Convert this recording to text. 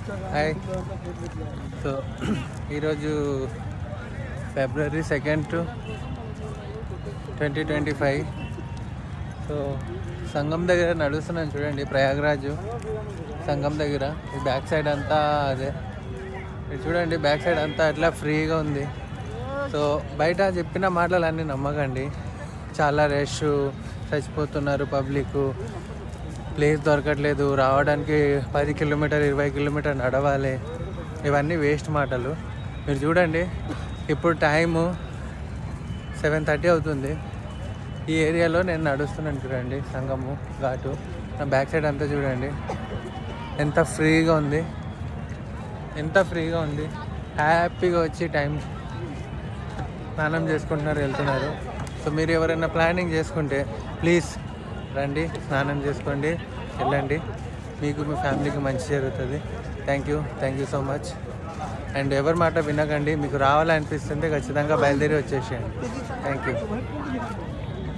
Hi. So ఈరోజు February 2nd 2025. So సంగం దగ్గర నడుస్తున్నాను చూడండి, ప్రయాగ్రాజ్ సంగం దగ్గర. ఈ బ్యాక్ సైడ్ అంతా అదే, ఇది చూడండి బ్యాక్ సైడ్ అంతా అట్లా ఫ్రీగా ఉంది. సో బయట చెప్పిన మాటలు అన్నీ నమ్మకండి, చాలా రష్, చచ్చిపోతున్నారు పబ్లిక్, ప్లేస్ దొరకట్లేదు, రావడానికి 10 కిలోమీటర్ 20 కిలోమీటర్ నడవాలి, ఇవన్నీ వేస్ట్ మాటలు. మీరు చూడండి ఇప్పుడు టైము 7:30 అవుతుంది. ఈ ఏరియాలో నేను నడుస్తున్నాను చూడండి, సంగము ఘాటు. నా బ్యాక్ సైడ్ అంతా చూడండి ఎంత ఫ్రీగా ఉంది, ఎంత ఫ్రీగా ఉంది. హ్యాపీగా వచ్చి టైం స్నానం చేసుకుంటున్నారు, వెళ్తున్నారు. సో మీరు ఎవరైనా ప్లానింగ్ చేసుకుంటే ప్లీజ్ రండి, స్నానం చేసుకోండి, వెళ్ళండి, మీకు మీ ఫ్యామిలీకి మంచి జరుగుతుంది. Thank you so much. And ఎవరి మాట వినకండి, మీకు రావాలనిపిస్తుంటే ఖచ్చితంగా బయలుదేరి వచ్చేసేయండి. Thank you.